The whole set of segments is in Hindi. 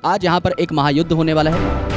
आज यहाँ पर एक महायुद्ध होने वाला है।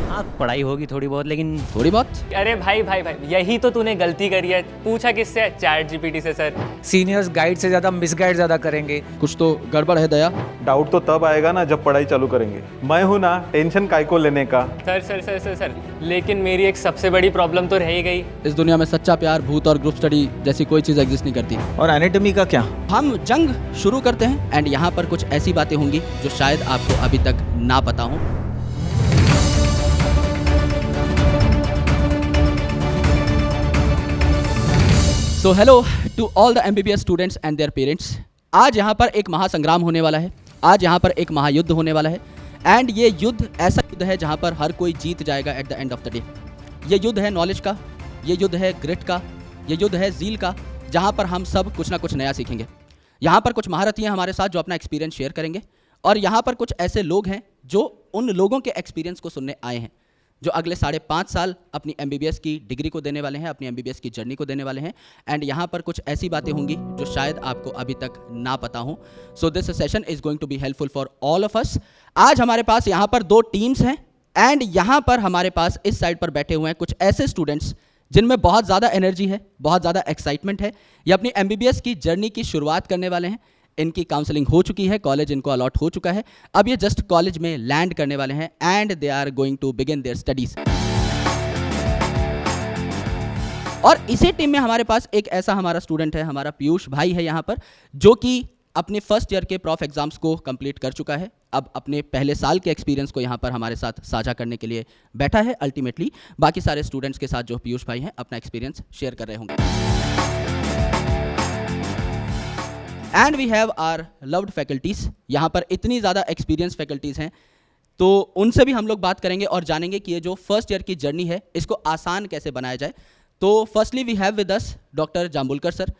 हाँ, पढ़ाई होगी थोड़ी बहुत, लेकिन थोड़ी बहुत। अरे भाई भाई भाई, यही तो तूने गलती करी है। पूछा किससे? चैट जीपीटी से सर। सीनियर्स गाइड से ज़्यादा मिसगाइड ज़्यादा करेंगे। कुछ तो गड़बड़ है दया। डाउट तो तब आएगा ना जब पढ़ाई चालू करेंगे। मैं हूं ना, टेंशन काय को लेने का। Sir sir sir sir sir लेकिन मेरी एक सबसे बड़ी प्रॉब्लम तो रह ही गई। इस दुनिया में सच्चा प्यार, भूत और ग्रुप स्टडी जैसी कोई चीज़ एग्जिस्ट नहीं करती। और एनाटॉमी का क्या? हम जंग शुरू करते हैं एंड यहाँ पर कुछ ऐसी बातें होंगी जो शायद आपको अभी तक ना पता हो। So hello to all the MBBS students and their parents. आज यहाँ पर एक महासंग्राम होने वाला है। आज यहाँ पर एक महायुद्ध होने वाला है एंड ये युद्ध ऐसा युद्ध है जहाँ पर हर कोई जीत जाएगा at the end of the day. ये युद्ध है नॉलेज का, ये युद्ध है ग्रिट का, ये युद्ध है ज़ील का, जहाँ पर हम सब कुछ ना कुछ नया सीखेंगे। यहाँ पर कुछ महारथी हैं हमारे साथ जो अपना एक्सपीरियंस शेयर करेंगे और यहाँ पर कुछ ऐसे लोग हैं जो उन लोगों के एक्सपीरियंस को सुनने आए हैं जो अगले 5.5 साल अपनी MBBS की डिग्री को देने वाले हैं, अपनी MBBS की जर्नी को देने वाले हैं एंड यहाँ पर कुछ ऐसी बातें होंगी जो शायद आपको अभी तक ना पता हो। So this session is going to be helpful for all of us. आज हमारे पास यहाँ पर 2 टीम्स हैं एंड यहाँ पर हमारे पास इस साइड पर बैठे हुए हैं कुछ ऐसे स्टूडेंट्स जिनमें बहुत ज़्यादा एनर्जी है, बहुत ज़्यादा एक्साइटमेंट है। ये अपनी MBBS की जर्नी की शुरुआत करने वाले हैं। इनकी काउंसलिंग हो चुकी है, कॉलेज इनको अलॉट हो चुका है, अब ये जस्ट कॉलेज में लैंड करने वाले हैं and they are going to begin their studies. और इसी टीम में हमारे पास एक ऐसा हमारा स्टूडेंट है, हमारा पीयूष भाई है यहाँ पर, जो कि अपने फर्स्ट ईयर के प्रॉफ एग्जाम्स को कंप्लीट कर चुका है। अब अपने पहले साल के एक्सपीरियंस को यहाँ पर हमारे साथ साझा करने के लिए बैठा है। अल्टीमेटली बाकी सारे स्टूडेंट्स के साथ जो पीयूष भाई हैं अपना एक्सपीरियंस शेयर कर रहे होंगे। And we have our loved faculties. यहाँ पर इतनी ज़्यादा एक्सपीरियंस फैकल्टीज़ हैं तो उनसे भी हम लोग बात करेंगे और जानेंगे कि ये जो फर्स्ट ईयर की जर्नी है इसको आसान कैसे बनाया जाए। तो firstly we have with us doctor Jambulkar sir.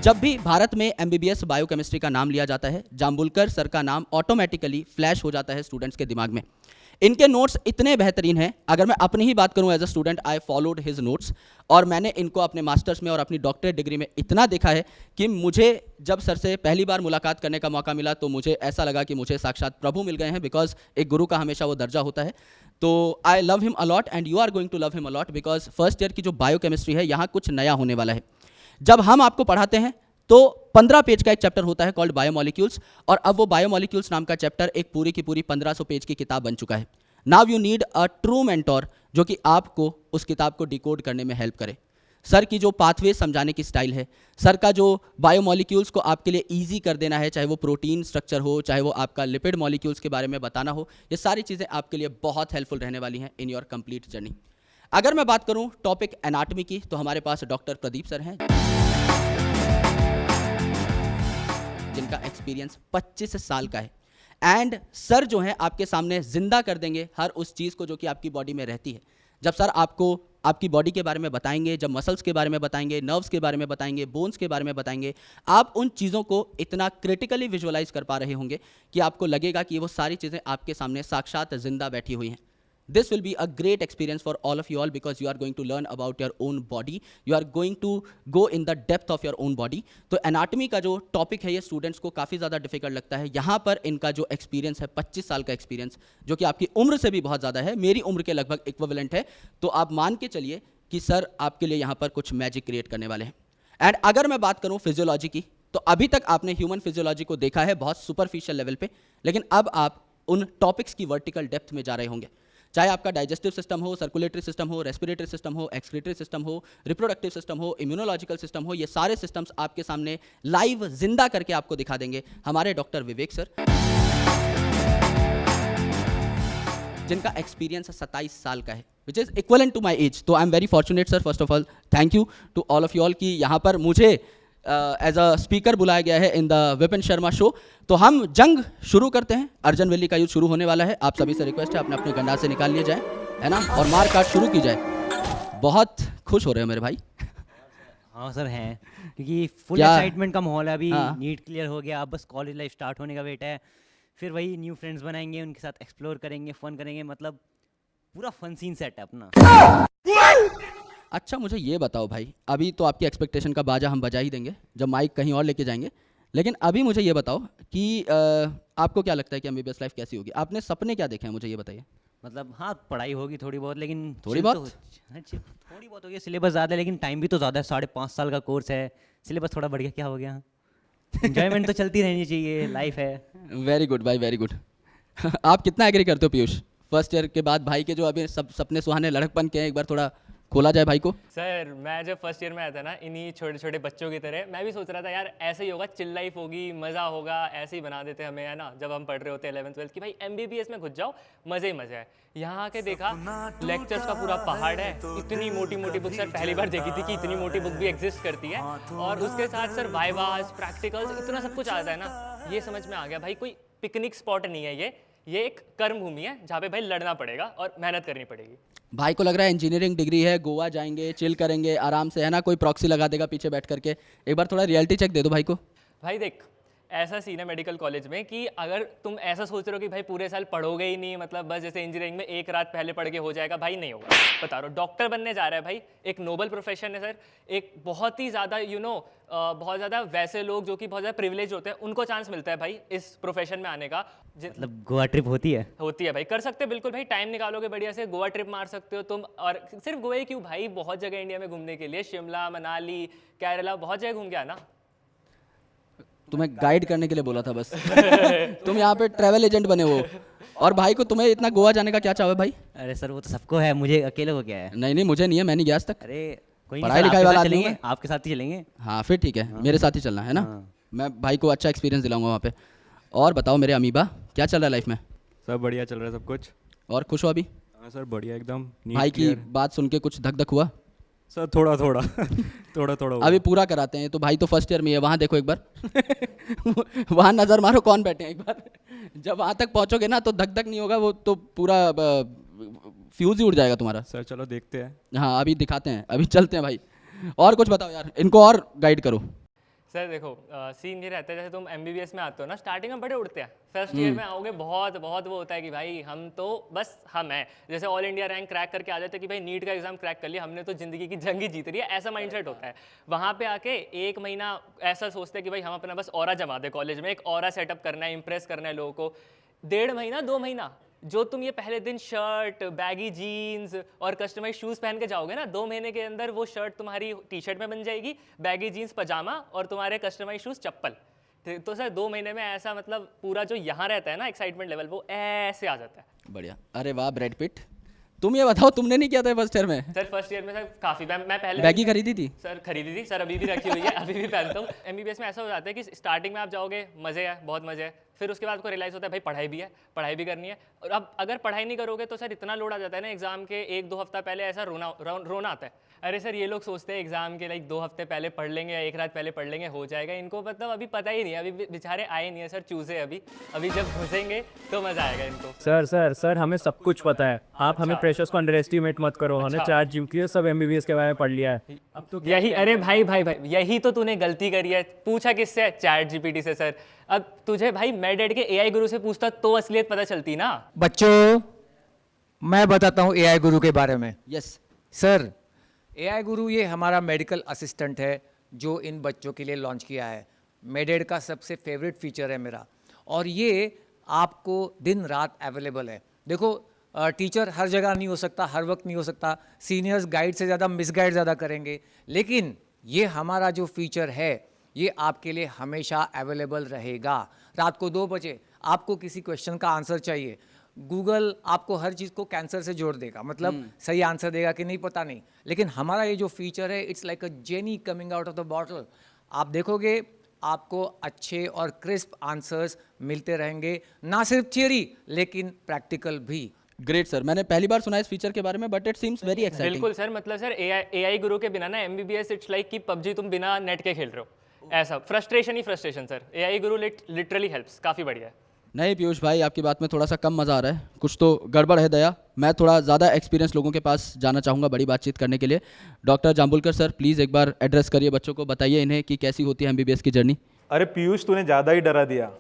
जब भी भारत में MBBS बायोकेमिस्ट्री का नाम लिया जाता है, जाम्बुलकर सर का नाम ऑटोमेटिकली फ्लैश हो जाता है स्टूडेंट्स के दिमाग में। इनके नोट्स इतने बेहतरीन हैं, अगर मैं अपनी ही बात करूं as a student, I followed his notes और मैंने इनको अपने मास्टर्स में और अपनी डॉक्टरेट डिग्री में इतना देखा है कि मुझे जब सर से पहली बार मुलाकात करने का मौका मिला तो मुझे ऐसा लगा कि मुझे साक्षात प्रभु मिल गए हैं, बिकॉज एक गुरु का हमेशा वो दर्जा होता है। तो I love him a lot and you are going to love him a lot because first year की जो बायोकेमिस्ट्री है यहाँ कुछ नया होने वाला है। जब हम आपको पढ़ाते हैं तो 15 पेज का एक चैप्टर होता है कॉल्ड बायोमॉलिक्यूल्स और अब वो बायोमॉलिक्यूल्स नाम का चैप्टर एक पूरी की पूरी 1500 पेज की किताब बन चुका है। Now you need a true mentor जो कि आपको उस किताब को डिकोड करने में हेल्प करे। सर की जो पाथवे समझाने की स्टाइल है, सर का जो बायोमॉलिक्यूल्स को आपके लिए ईजी कर देना है, चाहे वो प्रोटीन स्ट्रक्चर हो, चाहे वो आपका लिपिड मॉलिक्यूल्स के बारे में बताना हो, ये सारी चीज़ें आपके लिए बहुत हेल्पफुल रहने वाली हैं इन योर कंप्लीट जर्नी। अगर मैं बात करूँ टॉपिक एनाटॉमी की तो हमारे पास डॉक्टर प्रदीप सर हैं जिनका एक्सपीरियंस 25 साल का है एंड सर जो है आपके सामने जिंदा कर देंगे हर उस चीज़ को जो कि आपकी बॉडी में रहती है। जब सर आपको आपकी बॉडी के बारे में बताएंगे, जब मसल्स के बारे में बताएंगे, नर्व्स के बारे में बताएंगे, बोन्स के बारे में बताएंगे, आप उन चीज़ों को इतना क्रिटिकली विजुअलाइज कर पा रहे होंगे कि आपको लगेगा कि वो सारी चीज़ें आपके सामने साक्षात जिंदा बैठी हुई हैं। This will be a great experience for all of you all because you are going to learn about your own body. You are going to go in the depth of your own body. तो एनाटॉमी का जो टॉपिक है ये स्टूडेंट्स को काफ़ी ज़्यादा डिफिकल्ट लगता है। यहाँ पर इनका जो एक्सपीरियंस है 25 साल का एक्सपीरियंस जो कि आपकी उम्र से भी बहुत ज़्यादा है, मेरी उम्र के लगभग इक्विवेलेंट है, तो आप मान के चलिए कि सर आपके लिए यहाँ पर कुछ मैजिक क्रिएट करने वाले हैं। एंड अगर मैं बात करूँ फिजियोलॉजी की तो अभी तक आपने ह्यूमन फिजियोलॉजी को देखा है बहुत सुपरफिशियल लेवल पे, लेकिन अब आप उन टॉपिक्स की वर्टिकल डेप्थ में जा रहे होंगे। चाहे आपका डाइजेस्टिव सिस्टम हो, सर्कुलेटरी सिस्टम हो, रेस्पिरेटरी सिस्टम हो, एक्सक्रीटरी सिस्टम हो, रिप्रोडक्टिव सिस्टम हो, इम्यूनोलॉजिकल सिस्टम हो, ये सारे सिस्टम्स आपके सामने लाइव जिंदा करके आपको दिखा देंगे हमारे डॉक्टर विवेक सर, जिनका एक्सपीरियंस 27 साल का है, which is equivalent to my age. तो I am very fortunate sir, first of all thank you to all of you all कि यहाँ पर मुझे एज अ स्पीकर बुलाया गया है in the Vipin Sharma show. तो हम जंग शुरू करते हैं। अर्जुन वैली का युद्ध शुरू होने वाला है। आप सभी से रिक्वेस्ट है अपने अपने गंडा से निकाल लिए जाए, है ना, और मार काट शुरू की जाए। बहुत खुश हो रहे हो मेरे भाई। हाँ सर हैं, क्योंकि फुल क्या? एक्साइटमेंट का माहौल है अभी। हाँ। नीट क्लियर हो गया, अब बस कॉलेज लाइफ स्टार्ट होने का वेट है। फिर वही न्यू फ्रेंड्स बनाएंगे, उनके साथ एक्सप्लोर करेंगे, फन करेंगे, मतलब पूरा फन सीन सेट है अपना। अच्छा मुझे ये बताओ भाई, अभी तो आपकी एक्सपेक्टेशन का बाजा हम बजा ही देंगे, जब माइक कहीं और लेके जाएंगे लेकिन अभी मुझे ये बताओ कि आपको क्या लगता है कि एमबीबीएस लाइफ कैसी होगी? आपने सपने क्या देखे हैं, मुझे ये बताइए। मतलब हाँ पढ़ाई होगी थोड़ी बहुत, लेकिन थोड़ी chill तो बहुत? हाँ, chill थोड़ी बहुत होगी। सिलेबस ज़्यादा है लेकिन टाइम भी तो ज़्यादा है, 5.5 साल का कोर्स है। सिलेबस थोड़ा बढ़ गया, क्या हो गया? एंजॉयमेंट तो चलती रहनी चाहिए, लाइफ है। वेरी गुड भाई, वेरी गुड। आप कितना एग्री करते हो पीयूष? फर्स्ट ईयर के बाद भाई के जो अभी सब सपने सुहाने लड़कपन के हैं, एक बार थोड़ा खोला जाए भाई को। सर मैं जब फर्स्ट ईयर में आया था ना, इन्हीं छोटे छोटे बच्चों की तरह मैं भी सोच रहा था यार ऐसे ही होगा, चिल लाइफ होगी, मज़ा होगा, ऐसे ही बना देते हमें, है ना, जब हम पढ़ रहे होते हैं 11th 12th की भाई एमबीबीएस में घुस जाओ, मज़े ही मज़े है। यहाँ आके देखा लेक्चर्स का पूरा पहाड़ है, इतनी मोटी मोटी बुक सर पहली बार देखी थी कि इतनी मोटी बुक भी एग्जिस्ट करती है, और उसके साथ सर वाइवास, प्रैक्टिकल्स, इतना सब कुछ आता है ना, ये समझ में आ गया भाई कोई पिकनिक स्पॉट नहीं है ये एक कर्म भूमि है जहाँ पे भाई लड़ना पड़ेगा और मेहनत करनी पड़ेगी। भाई को लग रहा है इंजीनियरिंग डिग्री है, गोवा जाएंगे, चिल करेंगे आराम से, है ना, कोई प्रॉक्सी लगा देगा पीछे बैठ करके। एक बार थोड़ा रियलिटी चेक दे दो भाई को। भाई देख, ऐसा सीन है मेडिकल कॉलेज में कि अगर तुम ऐसा सोच रहे हो कि भाई पूरे साल पढ़ोगे ही नहीं, मतलब बस जैसे इंजीनियरिंग में एक रात पहले पढ़ के हो जाएगा, भाई नहीं होगा। बता रहा हूँ, डॉक्टर बनने जा रहा है भाई, एक नोबल प्रोफेशन है सर, एक बहुत ही ज़्यादा बहुत ज़्यादा वैसे लोग जो कि बहुत ज़्यादा प्रिविलेज होते हैं उनको चांस मिलता है भाई इस प्रोफेशन में आने का। मतलब गोवा ट्रिप होती है? होती है भाई, कर सकते हैं बिल्कुल भाई, टाइम निकालोगे बढ़िया से गोवा ट्रिप मार सकते हो तुम। और सिर्फ गोवा ही क्यों भाई, बहुत जगह इंडिया में घूमने के लिए, शिमला, मनाली, केरला, बहुत जगह घूम के आना। तुम्हें गाइड करने के लिए बोला था बस। तुम यहाँ पे ट्रैवल एजेंट बने हो, और भाई को तुम्हें इतना गोवा जाने का क्या चाव है भाई? अरे सर वो तो सबको है, मुझे अकेले को क्या है? नहीं नहीं, मुझे नहीं है, मैं नहीं गया आज तक। अरे कोई नहीं पढ़ाई सर, लिखाई आपके वाला साथ आदमी हूँ चलेंगे, आपके साथ ही चलेंगे। हाँ फिर ठीक है, मेरे साथ ही चलना है ना। हाँ। मैं भाई को अच्छा एक्सपीरियंस दिलाऊंगा वहाँ पे। और बताओ मेरे अमीबा, क्या चल रहा है लाइफ में? सब बढ़िया चल रहा है सब कुछ। और खुश हो अभी? हाँ सर बढ़िया एकदम। भाई की बात सुन के कुछ धक धक हुआ? सर थोड़ा थोड़ा थोड़ा थोड़ा हुआ। अभी पूरा कराते हैं। तो भाई तो फर्स्ट ईयर में है, वहाँ देखो एक बार। वहाँ नज़र मारो कौन बैठे हैं एक बार। जब वहाँ तक पहुँचोगे ना तो धक धक नहीं होगा, वो तो पूरा फ्यूज ही उड़ जाएगा तुम्हारा। सर चलो देखते हैं। हाँ अभी दिखाते हैं, अभी चलते हैं भाई। और कुछ बताओ यार, इनको और गाइड करो। सर देखो, सीन ये रहता है जैसे तुम एमबीबीएस में आते हो ना, स्टार्टिंग में बड़े उड़ते हैं, फर्स्ट ईयर में आओगे बहुत बहुत वो होता है कि भाई हम तो बस हम हैं, जैसे ऑल इंडिया रैंक क्रैक करके आ जाते हैं कि भाई नीट का एग्जाम क्रैक कर लिया हमने तो जिंदगी की जंग ही जीत रही है, ऐसा माइंडसेट होता है। वहाँ पे आके एक महीना ऐसा सोचते हैं कि भाई हम अपना बस ऑरा जमा दे, कॉलेज में एक ऑरा सेटअप करना है, इंप्रेस करना है लोगों को। 1.5 महीना 2 महीना जो तुम ये पहले दिन शर्ट, बैगी जीन्स और कस्टमाइज शूज़ पहन के जाओगे ना, 2 महीने के अंदर वो शर्ट तुम्हारी टी शर्ट में बन जाएगी, बैगी जीन्स पजामा और तुम्हारे कस्टमाइज शूज़ चप्पल। तो सर 2 महीने में ऐसा मतलब पूरा जो यहाँ रहता है ना एक्साइटमेंट लेवल, वो ऐसे आ जाता है। बढ़िया। अरे वाह ब्रैड पिट, तुम ये बताओ तुमने नहीं किया था फर्स्ट ईयर में? सर फर्स्ट ईयर में सर काफ़ी मैं पहले बैगी खरीदी थी? सर खरीदी थी सर, अभी भी रखी हुई है, अभी भी पहनता हूँ। एमबीबीएस में ऐसा हो जाता है कि स्टार्टिंग में आप जाओगे, मज़े है, बहुत मज़े है, फिर उसके बाद आपको रियलाइज़ होता है भाई पढ़ाई भी है, पढ़ाई भी करनी है। और अब अगर पढ़ाई नहीं करोगे तो सर इतना लोड आ जाता है ना एग्जाम के 1-2 हफ्ता पहले, ऐसा रोना आता है। अरे सर ये लोग सोचते हैं एग्जाम के 2 हफ्ते पहले पढ़ लेंगे या 1 रात पहले पढ़ लेंगे हो जाएगा, इनको मतलब अभी पता ही नहीं है, अभी बेचारे आए नहीं है सर, चूजे अभी जब घुसेंगे तो मज़ा आएगा इनको। सर हमें सब कुछ पता है, आप हमें प्रेशर्स को अंडर एस्टिमेट मत करो। हमने चैट जीपीटी सब एमबीबीएस के बारे में पढ़ लिया है। अब तो यही, अरे भाई यही तो तूने गलती करी है। पूछा किससे? चैट जीपीटी से सर। अब तुझे भाई मेडेड के एआई गुरु से पूछता तो असलियत पता चलती ना। बच्चों मैं बताता हूँ एआई गुरु के बारे में। यस सर एआई गुरु ये हमारा मेडिकल असिस्टेंट है जो इन बच्चों के लिए लॉन्च किया है। मेडेड का सबसे फेवरेट फीचर है मेरा, और ये आपको दिन रात अवेलेबल है। देखो टीचर हर जगह नहीं हो सकता, हर वक्त नहीं हो सकता, सीनियर्स गाइड से ज़्यादा मिसगाइड ज़्यादा करेंगे, लेकिन ये हमारा जो फीचर है ये आपके लिए हमेशा अवेलेबल रहेगा। रात को 2 बजे आपको किसी क्वेश्चन का आंसर चाहिए, गूगल आपको हर चीज़ को कैंसर से जोड़ देगा, मतलब सही आंसर देगा कि नहीं पता नहीं, लेकिन हमारा ये जो फीचर है it's like a jenny coming out of the bottle. आप देखोगे आपको अच्छे और क्रिस्प आंसर्स मिलते रहेंगे, ना सिर्फ थियरी लेकिन प्रैक्टिकल भी। ग्रेट सर, मैंने पहली बार सुना इस फीचर के बारे में, but it seems very exciting. बिल्कुल सर, मतलब सर एआई गुरु के बिना ना एमबीबीएस इट्स लाइक कि पबजी तुम बिना नेट के खेल रहे हो, ऐसा फ्रस्ट्रेशन ही फ्रस्ट्रेशन। सर एआई गुरु लिटरली हेल्प्स, काफ़ी बढ़िया है। नहीं पीयूष भाई, आपकी बात में थोड़ा सा कम मज़ा आ रहा है, कुछ तो गड़बड़ है दया। मैं थोड़ा ज़्यादा एक्सपीरियंस लोगों के पास जाना चाहूँगा बड़ी बातचीत करने के लिए। डॉक्टर जाम्बुलकर सर प्लीज़ एक बार एड्रेस करिए बच्चों को, बताइए इन्हें कि कैसी होती है एमबीबीएस की जर्नी। अरे पीयूष तूने ज़्यादा ही डरा दिया,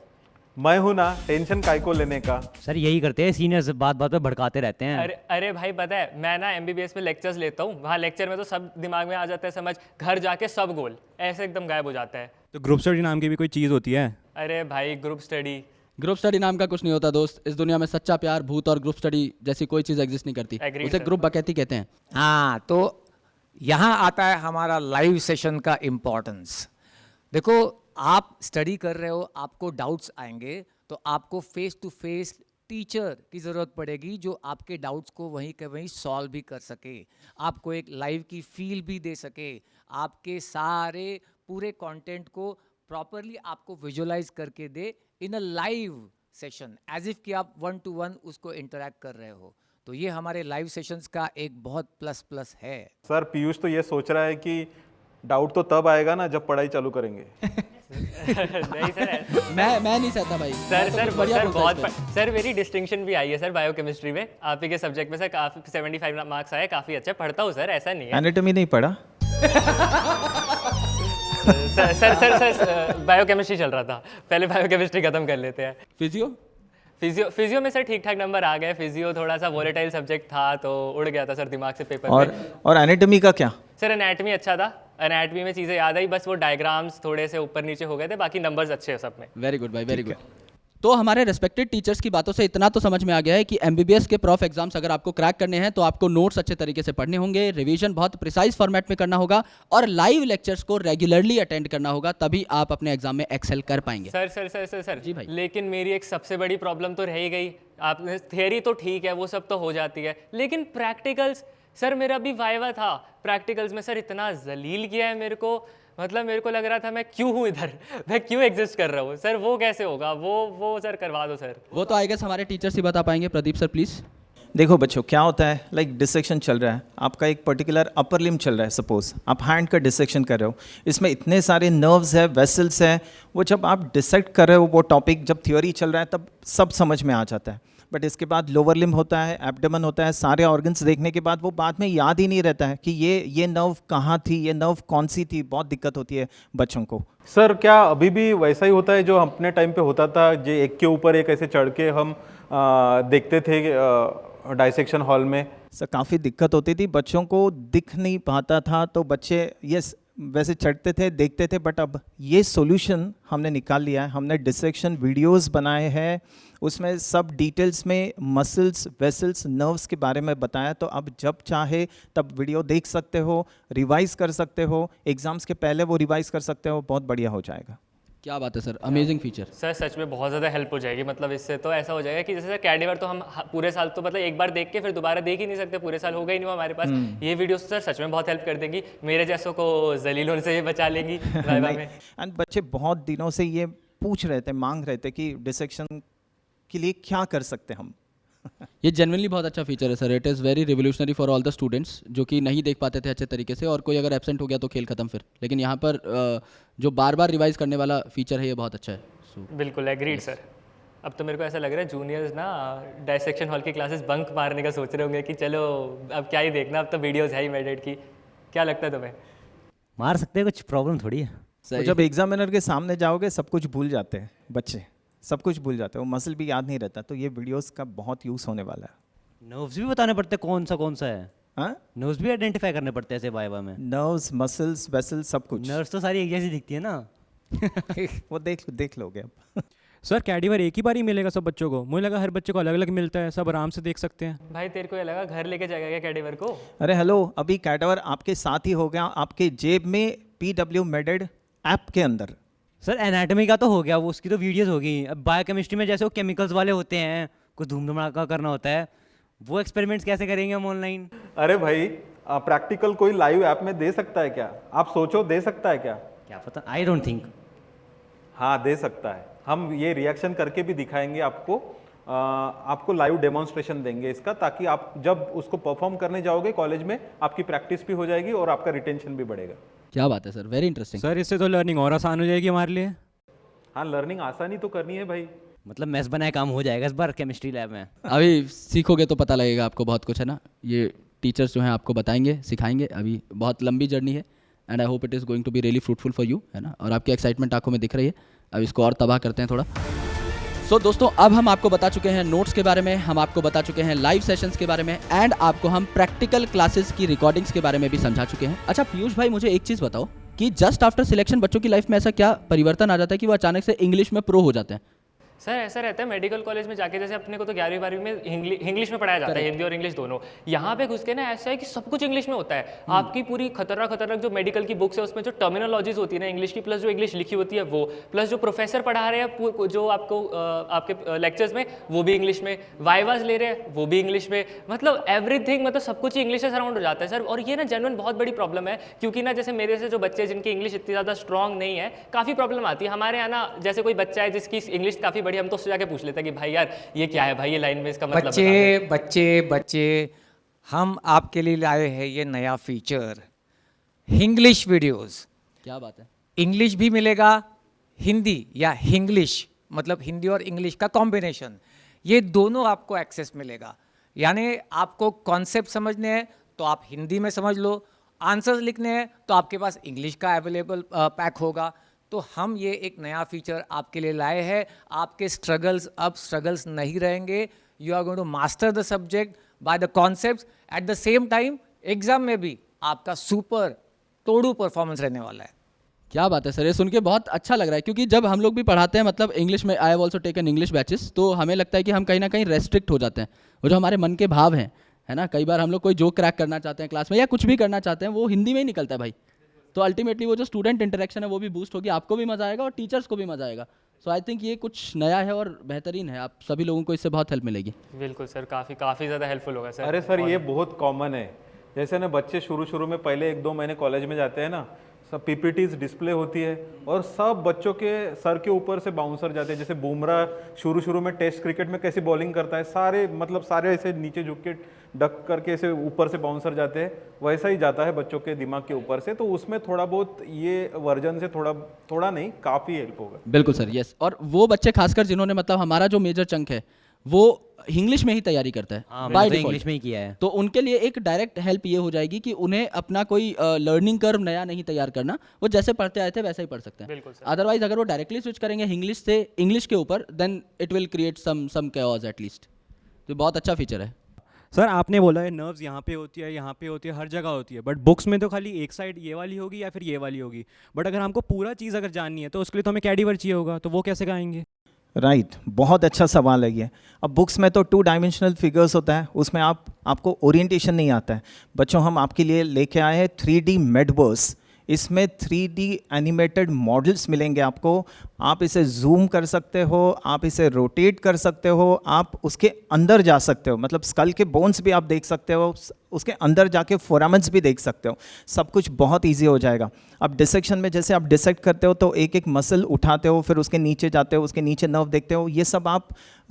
मैं हूं ना, टेंशन काय को लेने का। सर यही करते हैं सीनियर्स, बात बात पे भड़काते रहते हैं। अरे भाई पता है, मैं ना एमबीबीएस में लेक्चर्स लेता हूँ, वहाँ लेक्चर में तो सब दिमाग में आ जाता है समझ, घर जाके सब गोल ऐसे एकदम गायब हो जाता है। तो ग्रुप स्टडी नाम की भी कोई चीज़ होती है? अरे भाई ग्रुप स्टडी, ग्रुप स्टडी नाम का कुछ नहीं होता दोस्त। इस दुनिया में सच्चा प्यार, भूत और ग्रुप स्टडी जैसी कोई चीज़ एग्जिस्ट नहीं करती। Agreed, उसे sir. ग्रुप बकैती कहते हैं। हाँ, तो यहाँ आता है हमारा लाइव सेशन का इम्पोर्टेंस। देखो, आप स्टडी कर रहे हो, आपको डाउट्स आएंगे, तो आपको फेस टू फेस टीचर की ज़रूरत पड़ेगी जो आपके डाउट्स को वहीं के वहीं सॉल्व भी कर सके, आपको एक लाइव की फील भी दे सके, आपके सारे पूरे कंटेंट को प्रॉपरली आपको विजुअलाइज करके दे in a live session, as if कि आप 1 to 1 उसको इंटरेक्ट कर रहे हो। तो ये हमारे लाइव सेशंस का एक बहुत प्लस है। सर पीयूष तो ये सोच रहा है कि डाउट तो तब आएगा ना जब पढ़ाई चालू करेंगे। नहीं सर, मैं नहीं सहता भाई। सर मैं तो सर कुछ बढ़िया सर बोलता बहुत इस पे। सर मेरी डिस्टिंक्शन भी आई है सर बायोकेमिस्ट्री में, आप ही के सब्जेक्ट में सर काफ़ी 75 मार्क्स आए, काफ़ी अच्छा पढ़ता हूँ सर, ऐसा नहीं है। एनाटॉमी नहीं पढ़ा? सर बायोकेमिस्ट्री चल रहा था, पहले बायोकेमिस्ट्री खत्म कर लेते हैं। फिजियो में सर ठीक ठाक नंबर आ गए। फिजियो थोड़ा सा वोलेटाइल सब्जेक्ट था तो उड़ गया था सर दिमाग से पेपर में। और एनाटॉमी का क्या? सर एनाटमी अच्छा था, एनाटमी में चीज़ें याद आई, बस वो डायग्राम्स थोड़े से ऊपर नीचे हो गए थे, बाकी नंबर्स अच्छे हैं सब में। वेरी गुड भाई, वेरी गुड। तो हमारे रेस्पेक्टेड टीचर्स की बातों से इतना तो समझ में आ गया है कि एमबीबीएस के प्रॉफ एग्जाम्स अगर आपको क्रैक करने हैं तो आपको नोट्स अच्छे तरीके से पढ़ने होंगे, रिवीजन बहुत प्रिसाइज फॉर्मेट में करना होगा और लाइव लेक्चर्स को रेगुलरली अटेंड करना होगा, तभी आप अपने एग्जाम में एक्सेल कर पाएंगे। सर जी भाई। लेकिन मेरी एक सबसे बड़ी प्रॉब्लम तो रह ही गई। आपने थियरी तो ठीक है, वो सब तो हो जाती है, लेकिन प्रैक्टिकल्स सर, मेरा भी वाइवा था, प्रैक्टिकल्स में सर इतना जलील किया है मेरे को, मतलब मेरे को लग रहा था मैं क्यों हूँ इधर, मैं क्यों एग्जिस्ट कर रहा हूँ सर, वो कैसे होगा, वो सर करवा दो सर। वो तो आई गेस हमारे टीचर्स ही बता पाएंगे। Pradeep sir please. देखो बच्चों, क्या होता है, लाइक डिसेक्शन चल रहा है, आपका एक पर्टिकुलर अपर लिम चल रहा है, सपोज आप हैंड का डिसेक्शन कर रहे हो, इसमें इतने सारे नर्व्स है, वेसल्स है, वो जब आप डिसेक्ट कर रहे हो वो टॉपिक, जब थ्योरी चल रहा है तब सब समझ में आ जाता है, बट इसके बाद लोअर लिम होता है, एब्डोमेन होता है, सारे ऑर्गन्स देखने के बाद वो बाद में याद ही नहीं रहता है कि ये नर्व कहाँ थी, ये नर्व कौन सी थी। बहुत दिक्कत होती है बच्चों को। सर क्या अभी भी वैसा ही होता है जो अपने टाइम पे होता था, जो एक के ऊपर एक ऐसे चढ़ के हम देखते थे डाइसेक्शन हॉल में? सर काफ़ी दिक्कत होती थी, बच्चों को दिख नहीं पाता था, तो बच्चे यस वैसे चढ़ते थे, देखते थे, बट अब ये सॉल्यूशन हमने निकाल लिया है। हमने डिसेक्शन वीडियोस बनाए हैं, उसमें सब डिटेल्स में मसल्स, वेसल्स, नर्व्स के बारे में बताया, तो अब जब चाहे तब वीडियो देख सकते हो, रिवाइज कर सकते हो, एग्जाम्स के पहले वो रिवाइज कर सकते हो, बहुत बढ़िया हो जाएगा। क्या बात है सर, अमेजिंग फीचर। सर सच में बहुत ज़्यादा हेल्प हो जाएगी, मतलब इससे तो ऐसा हो जाएगा कि जैसे सर कैडिवर तो हम पूरे साल तो मतलब एक बार देख के फिर दोबारा देख ही नहीं सकते, पूरे साल होगा ही नहीं वो हमारे पास। ये वीडियो सर सच में बहुत हेल्प कर देगी, मेरे जैसों को जलील होने से ये बचा लेंगी वाइवा में। एंड बच्चे बहुत दिनों से ये पूछ रहे थे, मांग रहे थे कि डिसेक्शन के लिए क्या कर सकते हम। ये जेन्युइनली बहुत अच्छा फीचर है sir. It is very revolutionary for all the students जो कि नहीं देख पाते थे अच्छे तरीके से, और कोई अगर एब्सेंट हो गया तो खेल खत्म फिर। लेकिन यहाँ पर जो बार बार रिवाइज करने वाला फीचर है ये बहुत अच्छा है। बिल्कुल एग्रीड सर। अब तो मेरे को ऐसा लग रहा है जूनियर्स ना डायसेक्शन हॉल की क्लासेस बंक मारने का सोच रहे होंगे कि चलो अब क्या ही देखना, अब तो वीडियोस है ही मेडेड की। क्या लगता है तुम्हें? मार सकते हैं, कुछ प्रॉब्लम थोड़ी है। तो जब एग्जामिनर के सामने जाओगे सब कुछ भूल जाते हैं बच्चे, सब कुछ भूल जाते हैं, वो मसल भी याद नहीं रहता, तो ये वीडियोस का बहुत यूज़ होने वाला है। नर्व्स भी बताने पड़ते हैं कौन सा है। हाँ, नर्व्स भी आइडेंटिफाई करने पड़ते हैं ऐसे वाइवा में। नर्व्स, मसल्स, वेसल्स, सब कुछ। नर्व्स तो सारी एक जैसी दिखती है ना। वो देख लोगे अब। सर कैडिवर एक ही बार ही मिलेगा सब बच्चों को? मुझे लगा हर बच्चे को अलग अलग मिलता है, सब आराम से देख सकते हैं। भाई तेरे को ये लगा घर लेके जाएगा क्या कैडिवर को? अरे हेलो, अभी कैडावर आपके साथ ही हो गया, आपके जेब में PW मेडेड ऐप के अंदर। सर एनाटॉमी का तो हो गया, वो उसकी तो वीडियोस होगी। अब बायोकेमिस्ट्री में जैसे वो केमिकल्स वाले होते हैं, कुछ धूम धमाका करना होता है, वो एक्सपेरिमेंट्स कैसे करेंगे हम ऑनलाइन? अरे भाई प्रैक्टिकल कोई लाइव ऐप में दे सकता है क्या? आप सोचो, दे सकता है क्या? क्या पता, आई डोंट थिंक। हाँ दे सकता है। हम ये रिएक्शन करके भी दिखाएंगे आपको, आपको लाइव डेमोन्स्ट्रेशन देंगे इसका, ताकि आप जब उसको परफॉर्म करने जाओगे कॉलेज में आपकी प्रैक्टिस भी हो जाएगी और आपका रिटेंशन भी बढ़ेगा। क्या बात है सर, वेरी इंटरेस्टिंग। सर इससे तो लर्निंग और आसान हो जाएगी हमारे लिए। हाँ लर्निंग आसानी तो करनी है भाई। मतलब मैथ्स बनाए काम हो जाएगा इस बार केमिस्ट्री लैब में। अभी सीखोगे तो पता लगेगा आपको बहुत कुछ, है ना। ये टीचर्स जो हैं आपको बताएंगे, सिखाएंगे। अभी बहुत लंबी जर्नी है and I hope it is going to be really fruitful for you, है ना। और आपकी एक्साइटमेंट आंखों में दिख रही है। अब इसको और तबाह करते हैं थोड़ा। सो दोस्तों, अब हम आपको बता चुके हैं नोट्स के बारे में, हम आपको बता चुके हैं लाइव सेशंस के बारे में, एंड आपको हम प्रैक्टिकल क्लासेस की रिकॉर्डिंग्स के बारे में भी समझा चुके हैं। अच्छा पीयूष भाई, मुझे एक चीज़ बताओ कि जस्ट आफ्टर सिलेक्शन बच्चों की लाइफ में ऐसा क्या परिवर्तन आ जाता है कि वो अचानक से इंग्लिश में प्रो हो जाते हैं? सर ऐसा रहता है मेडिकल कॉलेज में जाके, जैसे अपने को तो 11वीं 12वीं में इंग्लिश में पढ़ाया जाता है, हिंदी और इंग्लिश दोनों। यहाँ पे घुस के ना ऐसा है कि सब कुछ इंग्लिश में होता है। आपकी पूरी खतरनाक जो मेडिकल की बुक्स है उसमें जो टर्मिनोलॉजीज होती है ना इंग्लिश की, प्लस जो इंग्लिश लिखी होती है वो, प्लस जो प्रोफेसर पढ़ा रहे हैं जो आपको आपके लेक्चर्स में वो भी इंग्लिश में, वाइवाज ले रहे हैं वो भी इंग्लिश में, मतलब एवरीथिंग, मतलब सब कुछ इंग्लिश से सराउंड हो जाता है सर। और ये ना जेन्युइन बहुत बड़ी प्रॉब्लम है, क्योंकि ना जैसे मेरे से जो बच्चे जिनकी इंग्लिश इतनी ज़्यादा स्ट्रॉन्ग नहीं है, काफ़ी प्रॉब्लम आती है। हमारे यहाँ ना जैसे कोई बच्चा है जिसकी इंग्लिश काफ़ी बड़ी, हम तो उससे जाके पूछ लेते हैं कि भाई यार ये क्या है भाई, ये लाइन में इसका मतलब बता दे। बच्चे हम आपके लिए लाए हैं ये नया फीचर, इंग्लिश वीडियोस। क्या बात है। इंग्लिश भी मिलेगा, हिंदी या हिंग्लिश, मतलब हिंदी और इंग्लिश का कॉम्बिनेशन, ये दोनों आपको एक्सेस मिलेगा। यानी आपको कॉन्सेप्ट समझने हैं तो आप हिंदी में समझ लो, आंसर्स लिखने हैं तो आपके पास इंग्लिश का अवेलेबल पैक होगा। तो हम ये एक नया फीचर आपके लिए लाए हैं। आपके स्ट्रगल्स अब स्ट्रगल्स नहीं रहेंगे। You are going to master the subject by the concepts, at the same time exam में भी आपका सुपर तोड़ू परफॉर्मेंस रहने वाला है। क्या बात है सर, ये सुन के बहुत अच्छा लग रहा है, क्योंकि जब हम लोग भी पढ़ाते हैं मतलब इंग्लिश में, I have also taken English batches, तो हमें लगता है कि हम कहीं ना कहीं रेस्ट्रिक्ट हो जाते हैं। वो जो हमारे मन के भाव हैं, है ना, कई बार हम लोग कोई जोक क्रैक करना चाहते हैं क्लास में या कुछ भी करना चाहते हैं, वो हिंदी में ही निकलता है भाई। तो अल्टीमेटली वो जो स्टूडेंट इंटरेक्शन है वो भी बूस्ट होगी, आपको भी मजा आएगा और टीचर्स को भी मजा आएगा। सो आई थिंक ये कुछ नया है और बेहतरीन है, आप सभी लोगों को इससे बहुत हेल्प मिलेगी। बिल्कुल सर, काफ़ी ज़्यादा हेल्पफुल होगा सर। अरे सर ये बहुत कॉमन है, जैसे ना बच्चे शुरू में पहले 1-2 महीने कॉलेज में जाते हैं ना, सब पीपीटीज डिस्प्ले होती है और सब बच्चों के सर के ऊपर से बाउंसर जाते हैं। जैसे बुमराह शुरू में टेस्ट क्रिकेट में कैसी बॉलिंग करता है, सारे ऐसे नीचे झुक के डक करके ऐसे ऊपर से बाउंसर जाते हैं, वैसा ही जाता है बच्चों के दिमाग के ऊपर से। तो उसमें थोड़ा बहुत ये वर्जन से थोड़ा नहीं, काफ़ी हेल्प होगा। बिल्कुल सर, यस। और वो बच्चे खासकर जिन्होंने मतलब हमारा जो मेजर चंक है वो इंग्लिश में ही तैयारी करता है, हाँ, by मैंने तो default। इंग्लिश में ही किया है। तो उनके लिए एक डायरेक्ट हेल्प ये हो जाएगी कि उन्हें अपना कोई लर्निंग कर्व नया नहीं तैयार करना, वो जैसे पढ़ते आए थे वैसा ही पढ़ सकते हैं। बिल्कुल सर। अदरवाइज अगर वो डायरेक्टली स्विच करेंगे इंग्लिश से इंग्लिश के ऊपर, then it will create some chaos at least. तो बहुत अच्छा फीचर है। सर आपने बोला है नर्व्स यहाँ पे होती है, यहाँ पे होती है, हर जगह होती है, बट बुक्स में तो खाली एक साइड ये वाली होगी या फिर ये वाली होगी। बट अगर हमको पूरा चीज़ अगर जाननी है तो उसके लिए तो हमें कैडीवर चाहिए होगा, तो वो कैसे गाएंगे? राइट, बहुत अच्छा सवाल है ये। अब बुक्स में तो 2 डायमेंशनल फिगर्स होता है, उसमें आपको ओरिएंटेशन नहीं आता है। बच्चों हम आपके लिए लेके आए हैं 3D मेडवर्स। इसमें 3D एनिमेटेड मॉडल्स मिलेंगे आपको। आप इसे जूम कर सकते हो, आप इसे रोटेट कर सकते हो, आप उसके अंदर जा सकते हो, मतलब स्कल के बोन्स भी आप देख सकते हो, उसके अंदर जाके फोरामेंस भी देख सकते हो। सब कुछ बहुत इजी हो जाएगा। अब डिसेक्शन में जैसे आप डिसेक्ट करते हो तो एक मसल उठाते हो, फिर उसके नीचे जाते हो, उसके नीचे नर्व देखते हो, ये सब आप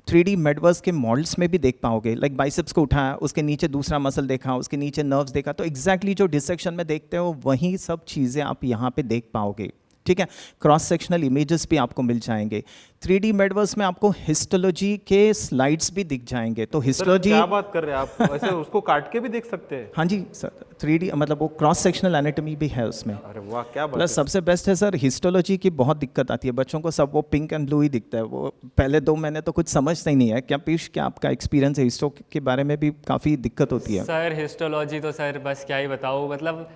3D मेडवर्स के मॉडल्स में भी देख पाओगे। लाइक बाइसेप्स को उठाया, उसके नीचे दूसरा मसल देखा, उसके नीचे नर्व्स देखा, तो एग्जैक्टली जो डिसेक्शन में देखते हो वही सब चीज़ें आप यहाँ पे देख पाओगे। ठीक है, क्रॉस सेक्शनल इमेजेस भी आपको मिल जाएंगे। 3D मेडवर्स में आपको हिस्टोलॉजी के स्लाइड्स भी दिख जाएंगे। तो हिस्टोलॉजी, क्या बात कर रहे हैं आप, ऐसे उसको काट के भी देख सकते हैं? हाँ जी सर, 3D मतलब वो क्रॉस सेक्शनल एनाटॉमी भी है उसमें। अरे वाह, क्या बात प्लस है। सबसे बेस्ट है सर, हिस्टोलॉजी की बहुत दिक्कत आती है बच्चों को, सब वो पिंक एंड ब्लू ही दिखता है। वो पहले 2 महीने तो कुछ समझता ही नहीं है। क्या पीयूष, क्या आपका एक्सपीरियंस है? हिस्टो के बारे में भी काफ़ी दिक्कत होती है। सर हिस्टोलॉजी तो सर बस क्या ही बताऊँ, मतलब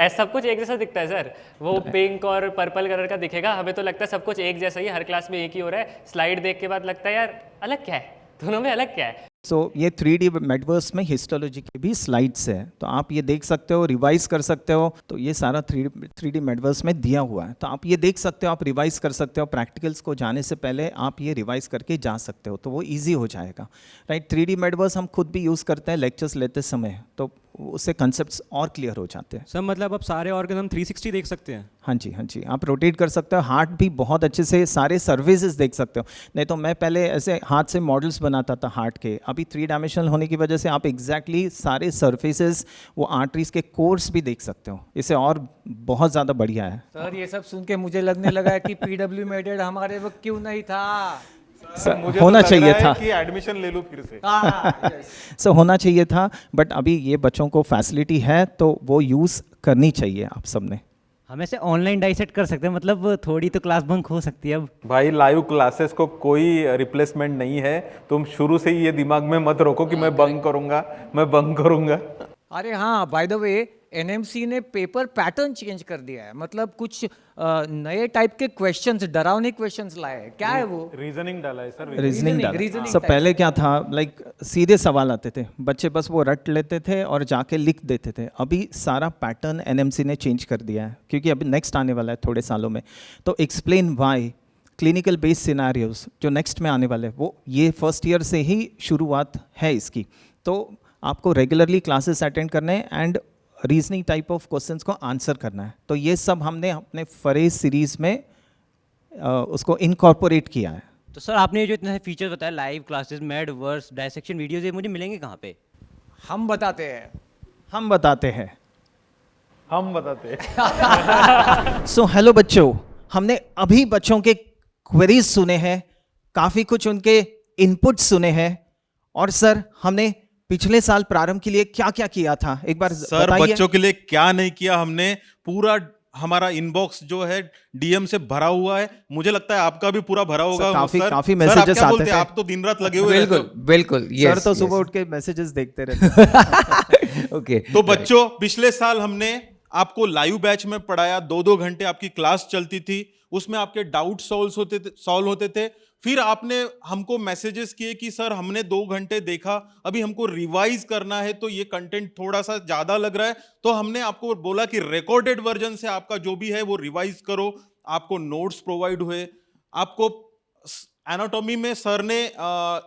सब कुछ एक जैसा दिखता है सर। वो पिंक और पर्पल कलर का दिखेगा, हमें तो लगता है सब कुछ एक जैसा ही, हर क्लास में एक ही हो रहा है। स्लाइड देख के बाद लगता है यार अलग क्या है, दोनों में अलग क्या है। सो ये 3D मेडवर्स में हिस्टोलॉजी के भी स्लाइड्स है, तो आप ये देख सकते हो, रिवाइज कर सकते हो। तो ये सारा 3D मेडवर्स में दिया हुआ है, तो आप ये देख सकते हो, आप रिवाइज कर सकते हो। प्रैक्टिकल्स को जाने से पहले आप ये रिवाइज करके जा सकते हो, तो वो ईजी हो जाएगा। राइट, 3D मेडवर्स हम खुद भी यूज़ करते हैं लेक्चर्स लेते समय, तो उससे कंसेप्ट्स और क्लियर हो जाते हैं। सर मतलब अब सारे ऑर्गन हम 360 देख सकते हैं? हाँ जी, हाँ जी, आप रोटेट कर सकते हो। हार्ट भी बहुत अच्छे से सारे सर्विसेज देख सकते हो। नहीं तो मैं पहले ऐसे हाथ से मॉडल्स बनाता था हार्ट के, अभी 3 डायमेंशनल होने की वजह से आप एग्जैक्टली सारे सर्फेसेस, वो आर्टरीज के कोर्स भी देख सकते हो। इसे और बहुत ज़्यादा बढ़िया है। सर ये सब सुन के मुझे लगने लगा है कि PW मेडेड हमारे वक्त क्यों नहीं था। मुझे होना तो लग चाहिए रहा है था कि एडमिशन ले लूं फिर से। सो होना चाहिए था, बट अभी ये बच्चों को फैसिलिटी है तो वो यूज़ करनी चाहिए आप सबने। हम ऐसे ऑनलाइन डाइसेक्ट कर सकते हैं, मतलब थोड़ी तो क्लास बंक हो सकती है अब। भाई लाइव क्लासेस को कोई रिप्लेसमेंट नहीं है। तुम शुरू से ही ये दिमाग में मत रखो कि मैं बंक करूंगा, मैं बंक करूंगा। अरे हाँ, बाय द वे एनएमसी ने पेपर पैटर्न चेंज कर दिया है, मतलब कुछ नए टाइप के क्वेश्चंस, डरावने क्वेश्चंस लाए हैं। क्या है वो? रीजनिंग डाला है सर। रीजनिंग डाला। reasoning सब type पहले क्या था, लाइक सीधे सवाल आते थे, बच्चे बस वो रट लेते थे और जाके लिख देते थे। अभी सारा पैटर्न एनएमसी ने चेंज कर दिया है, क्योंकि अभी नेक्स्ट आने वाला है थोड़े सालों में। तो explain why, clinical based scenarios जो नेक्स्ट में आने वाले हैं, वो ये फर्स्ट ईयर से ही शुरुआत है इसकी। तो आपको रेगुलरली क्लासेस अटेंड करने हैं and reasoning type of questions को आंसर करना है। तो ये सब हमने अपने फरेज सीरीज में उसको इनकॉर्पोरेट किया है। तो सर आपने जो इतने फीचर्स बताया, live classes, Medverse, dissection videos, ये मुझे मिलेंगे कहाँ पे? हम बताते हैं। हम बताते हैं। हम बताते हैं। सो हेलो बच्चों, हमने अभी बच्चों के क्वेरीज सुने हैं, काफ़ी कुछ उनके इनपुट सुने हैं, और सर हमने पिछले साल प्रारंभ के लिए क्या क्या किया था एक बार सर बताइए। बच्चों के लिए क्या नहीं किया हमने, पूरा हमारा इनबॉक्स जो है डीएम से भरा हुआ है। मुझे लगता है आपका भी पूरा भरा होगा। काफी सर, काफी सर, आप मैसेजेस क्या आते बोलते थे। हैं? आप तो दिन रात लगे हुए रहते बिल्कुल हो। बिल्कुल, सर तो सुबह उठ के मैसेजेस देखते रहते। ओके। तो बच्चों, पिछले साल हमने आपको लाइव बैच में पढ़ाया, 2-2 घंटे आपकी क्लास चलती थी, उसमें आपके डाउट सॉल्व होते थे। फिर आपने हमको मैसेजेस किए कि सर हमने 2 घंटे देखा, अभी हमको रिवाइज करना है, तो ये कंटेंट थोड़ा सा ज्यादा लग रहा है। तो हमने आपको बोला कि रिकॉर्डेड वर्जन से आपका जो भी है वो रिवाइज करो। आपको नोट्स प्रोवाइड हुए। आपको एनाटॉमी में सर ने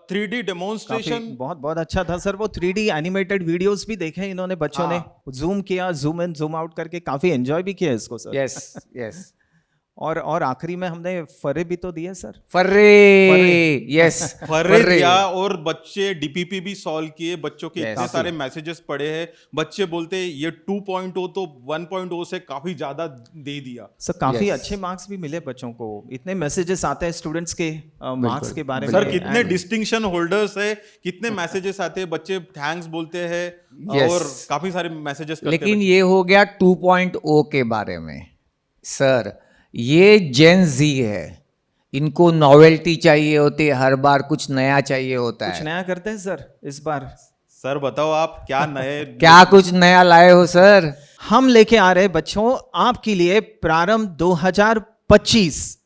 3D डेमोन्स्ट्रेशन, बहुत बहुत अच्छा था सर। वो 3D एनिमेटेड वीडियोस भी देखे इन्होंने बच्चों ने, जूम किया, जूम इन जूम आउट करके काफी एंजॉय भी किया इसको सर। Yes yes. और आखिरी में हमने फरे भी तो दिए सर। फर्रे, यस फर्रे दिया, और बच्चे डीपीपी भी सॉल्व किए। बच्चों के Yes. इतने सारे मैसेजेस पड़े हैं। बच्चे बोलते हैं ये 2.0 तो 1.0 से काफी ज्यादा दे दिया। सर काफी Yes. अच्छे मार्क्स भी मिले बच्चों को। इतने मैसेजेस आते हैं स्टूडेंट्स के मार्क्स के बारे में। सर कितने And- डिस्टिंक्शन होल्डर्स है, कितने मैसेजेस आते हैं, बच्चे थैंक्स बोलते हैं, Yes. और काफी सारे मैसेजेस करते हैं। लेकिन ये हो गया 2.0 के बारे में। सर ये जेन जी है, इनको नॉवेल्टी चाहिए होती है, हर बार कुछ नया चाहिए होता कुछ है। नया करते हैं सर इस बार। सर बताओ आप क्या नए क्या कुछ नया लाए हो सर? हम लेके आ रहे हैं बच्चों आपके लिए प्रारंभ 2025।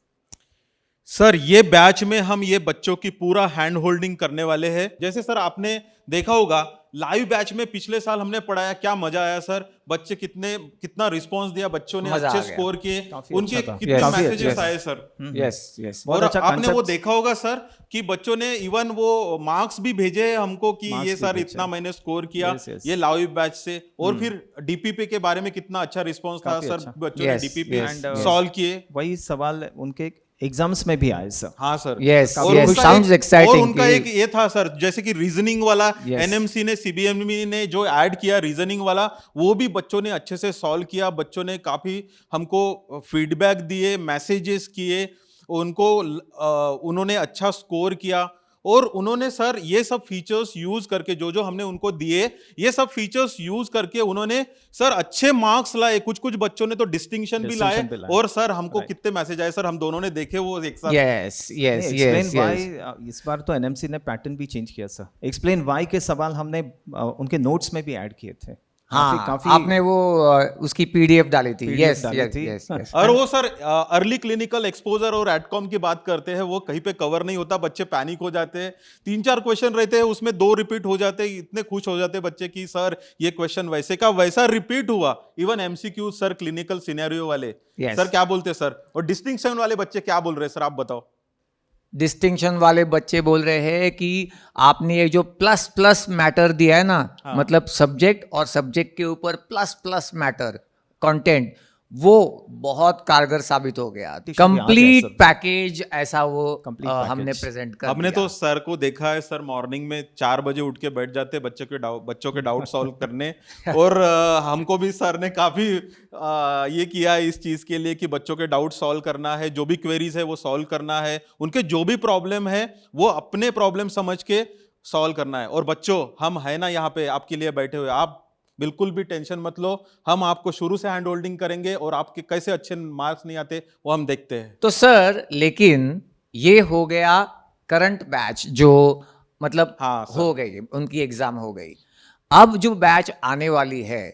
सर ये बैच में हम ये बच्चों की पूरा हैंड होल्डिंग करने वाले हैं। जैसे सर आपने देखा होगा लाइव बैच में पिछले साल हमने पढ़ाया, क्या मजा आया सर। बच्चे कितना रिस्पांस दिया, बच्चों ने मजा अच्छे आ गया। स्कोर किए, काफी उनके अच्छा था। कितने Yes. Messages Yes. आए सर। Yes yes. बहुत और अच्छा आपने वो concept। देखा होगा सर कि बच्चों ने इवन वो मार्क्स भी भेजे हैं हमको कि Marks ये भी सर भेजे। इतना मैंने स्कोर किया Yes, yes. ये लाइव बैच से। और फिर डीपीपी के बारे में कितना अच्छा रिस्पांस था काफी सर। अच्छा। बच्चों ने Yes, डीपीपी yes, सॉल्व किए। वही सवाल उनके एग्जाम्स में भी आए सर। हाँ सर। Yes, और yes, उनका sounds एक- exciting और उनका कि- एक ये था सर, जैसे कि रीजनिंग वाला Yes. एनएमसी ने, सीबीएमई ने जो ऐड किया रीजनिंग वाला, वो भी बच्चों ने अच्छे से सॉल्व किया। बच्चों ने काफी हमको फीडबैक दिए, मैसेजेस किए, उन्होंने अच्छा स्कोर किया। और उन्होंने सर ये सब फीचर्स यूज करके, जो हमने उनको दिए, ये सब फीचर्स यूज करके उन्होंने सर अच्छे मार्क्स लाए। कुछ बच्चों ने तो डिस्टिंक्शन भी लाए। Distinction भी लाए। और सर हमको कितने मैसेज आए सर, हम दोनों ने देखे वो एक साथ। Yes yes explain yes why, yes. इस बार तो एनएमसी ने पैटर्न भी चेंज किया सर। एक्सप्लेन वाई के सवाल हमने उनके नोट्स में भी ऐड किए थे। हाँ, आपने वो उसकी पीडीएफ डाली थी। PDF यस डाली यस थी। Yes yes. और वो सर अर्ली क्लिनिकल एक्सपोजर और एडकॉम की बात करते हैं, वो कहीं पे कवर नहीं होता, बच्चे पैनिक हो जाते हैं। 3-4 क्वेश्चन रहते हैं, उसमें 2 रिपीट हो जाते हैं, इतने खुश हो जाते हैं बच्चे कि सर ये क्वेश्चन वैसे का वैसा रिपीट हुआ। Even MCQ sir clinical scenario वाले Yes. सर क्या बोलते हैं सर, और डिस्टिंक्शन वाले बच्चे क्या बोल रहे हैं सर, आप बताओ। डिस्टिंक्शन वाले बच्चे बोल रहे हैं कि आपने ये जो प्लस प्लस मैटर दिया है ना, मतलब सब्जेक्ट और सब्जेक्ट के ऊपर प्लस प्लस मैटर कंटेंट, वो बहुत कारगर साबित हो गया। Tissue भी आ गया कंप्लीट सब। पैकेज ऐसा वो Complete package। हमने प्रेजेंट कर हमने दिया। तो सर को देखा है सर, मॉर्निंग में 4 बजे उठ के बैठ जाते बच्चों के डाउट सॉल्व करने। और हमको भी सर ने काफी ये किया है इस चीज के लिए कि बच्चों के डाउट सॉल्व करना है, जो भी क्वेरीज है वो सॉल्व करना है, उनके जो भी प्रॉब्लम है वो अपने प्रॉब्लम समझ के सॉल्व करना है। और बच्चों हम है ना यहाँ पे आपके लिए बैठे हुए, आप बिल्कुल भी टेंशन मत लो, हम आपको शुरू से हैंड होल्डिंग करेंगे और आपके कैसे अच्छे मार्क्स नहीं आते वो हम देखते हैं। तो सर लेकिन ये हो गया करंट बैच, जो मतलब हाँ, सर। हो गई, उनकी एग्जाम हो गई। अब जो बैच आने वाली है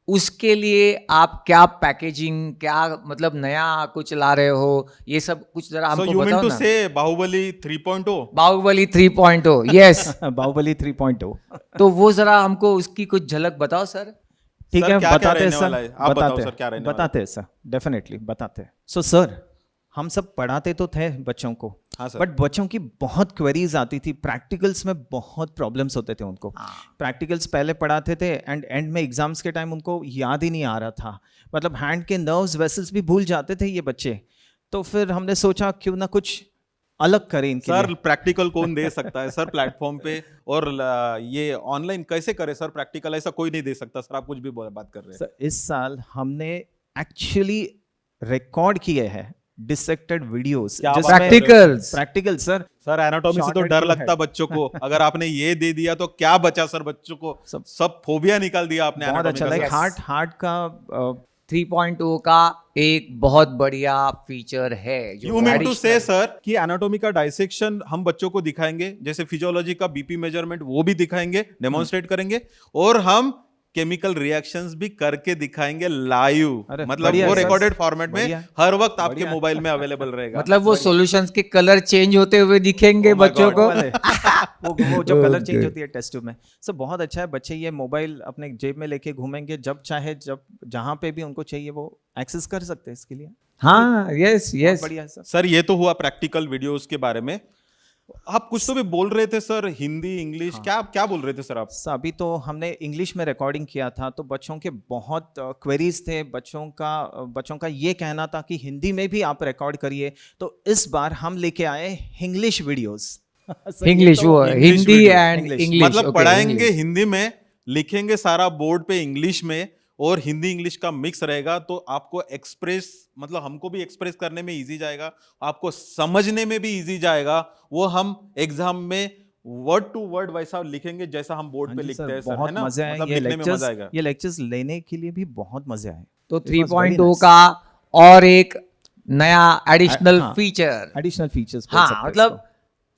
उसके लिए आप क्या पैकेजिंग, क्या मतलब नया कुछ ला रहे हो, ये सब कुछ जरा So हमको you mean बताओ to ना। say Bahubali 3.0? Bahubali 3.0, yes. Bahubali 3.0। तो वो जरा हमको उसकी कुछ झलक बताओ सर। ठीक सर, है, क्या-क्या बताते हैं रहने सर, वाला है? आप बताओ सर, क्या रहने वाला है? बताते हैं सर, डेफिनेटली बताते हैं। सो सर, हम सब पढ़ाते तो थे बच्चों को, हाँ सर। बट बच्चों की बहुत क्वेरीज आती थी, प्रैक्टिकल्स में बहुत प्रॉब्लम्स होते थे उनको। प्रैक्टिकल्स पहले पढ़ाते थे एंड एंड में एग्जाम्स के टाइम उनको याद ही नहीं आ रहा था, मतलब हैंड के नर्व्स वेसल्स भी भूल जाते थे ये बच्चे। तो फिर हमने सोचा क्यों ना कुछ अलग करें इनके सर लिए। प्रैक्टिकल कौन दे सकता है सर प्लेटफॉर्म पे, और ये ऑनलाइन कैसे करे सर प्रैक्टिकल? ऐसा कोई नहीं दे सकता सर, आप कुछ भी बात कर रहे हैं। सर इस साल हमने एक्चुअली रिकॉर्ड किए हैं डिसेक्टेड वीडियोस, क्या बात कर रहे हो? Practicals. Practical sir. Sir anatomy से तो Shorted डर to लगता head. बच्चों को, अगर आपने ये दे दिया तो क्या बचा सर बच्चों को? सब फोबिया निकाल दिया आपने बहुत anatomy अच्छा, का, लाइक सर। हार्ट का 3.0 का एक बहुत बढ़िया फीचर है जो यू मीन टू से additional- सर कि एनाटॉमी का डाइसेक्शन हम बच्चों को दिखाएंगे, जैसे फिजियोलॉजी का बीपी मेजरमेंट वो भी दिखाएंगे, डेमोन्स्ट्रेट करेंगे, और हम केमिकल रिएक्शंस भी करके दिखाएंगे लाइव, अरे, मतलब बढ़िया वो है सर। रिकॉर्डेड फॉर्मेट में बढ़िया। हर वक्त आपके बढ़िया। मोबाइल में अवेलेबल रहेगा। मतलब वो सॉल्यूशंस के कलर चेंज होते हुए दिखेंगे Oh my बच्चों God, को। वाले वो जो कलर चेंज Okay. होती है टेस्ट ट्यूब में। सो बहुत अच्छा है, बच्चे ये मोबाइल अपने जेब में लेके घूमेंगे, जब चाहे जब जहां पे भी उनको चाहिए वो एक्सेस कर सकते हैं इसके लिए। हाँ, यस बहुत यस। बढ़िया है सर। सर ये तो हुआ प्रैक्टिकल वीडियोस के बारे में, आप कुछ तो भी बोल रहे थे सर, हिंदी इंग्लिश, क्या क्या बोल रहे थे सर आप? सर अभी तो हमने इंग्लिश में रिकॉर्डिंग किया था, तो बच्चों के बहुत क्वेरीज थे, बच्चों का ये कहना था कि हिंदी में भी आप रिकॉर्ड करिए, तो इस बार हम लेके आए इंग्लिश वीडियोस। इंग्लिश, वो English Hindi video, and English. English, मतलब पढ़ाएंगे हिंदी में, लिखेंगे सारा बोर्ड पे इंग्लिश में, और हिंदी इंग्लिश का मिक्स रहेगा, तो आपको एक्सप्रेस, मतलब हमको भी एक्सप्रेस करने में इजी जाएगा, आपको समझने में भी इजी जाएगा। वो हम एग्जाम में वर्ड टू वर्ड वैसा लिखेंगे जैसा हम बोर्ड पे लिखते हैं सर, बहुत है ना? मजे आए मतलब ये लिखने में मजा आएगा। लेक्चर्स, ये लेक्चर्स लेने के लिए भी बहुत मजे आए। तो It was very 3.0 nice. का और एक नया एडिशनल हाँ, फीचर। Additional features. हाँ, मतलब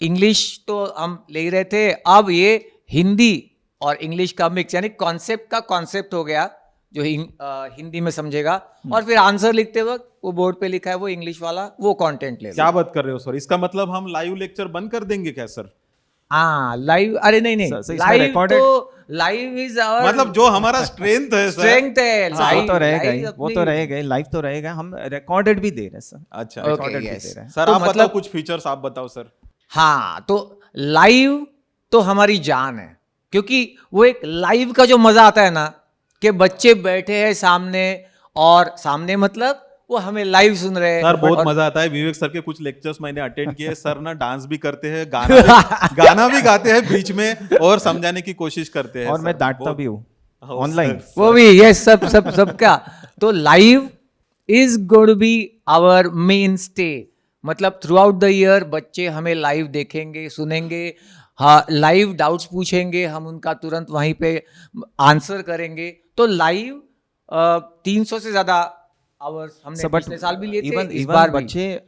इंग्लिश तो हम ले ही रहे थे, अब ये हिंदी और इंग्लिश का मिक्स, यानी कॉन्सेप्ट का कॉन्सेप्ट हो गया जो हिंदी में समझेगा, और फिर आंसर लिखते वक्त वो बोर्ड पे लिखा है वो इंग्लिश वाला, वो कंटेंट ले क्या बात कर रहे हो सर? इसका मतलब हम लाइव लेक्चर बंद कर देंगे क्या सर? हाँ लाइव, अरे नहीं सर, नहीं, इसमें लाइव recorded- तो लाइव इज आवर मतलब जो हमारा स्ट्रेंथ है सर। स्ट्रेंथ है। वो live- तो रहेगा ही, live वो तो अपनी- रहेगा ही, लाइव तो रहेगा, हम रिकॉर्डेड भी दे रहे हैं सर। अच्छा Okay, recorded भी yes. दे रहे हैं। सर तो आप बताओ मतलब- कुछ फीचर्स, आप बताओ सर। हाँ, तो लाइव तो हमारी जान है, क्योंकि वो एक लाइव का जो मजा आता है ना, कि बच्चे बैठे हैं सामने, और सामने मतलब वो हमें लाइव सुन रहे हैं। सर बहुत और- मजा आता है, विवेक सर के कुछ लेक्चर्स मैंने अटेंड किए, सर ना डांस भी करते हैं, गाना भी गाते हैं बीच में, और समझाने की कोशिश करते हैं और सर। मैं डांटता बहुत- भी हूँ Oh, ऑनलाइन। sir. वो भी ये सब क्या, तो live is going to be our mainstay. मतलब थ्रू आउट द ईयर बच्चे हमें लाइव देखेंगे, सुनेंगे, हाँ लाइव डाउट्स पूछेंगे, हम उनका तुरंत वहीं पे आंसर करेंगे। तो लाइव 300 से ज्यादा आवर्स हमने पिछले साल भी लिए थे, इस बार भी। बच्चे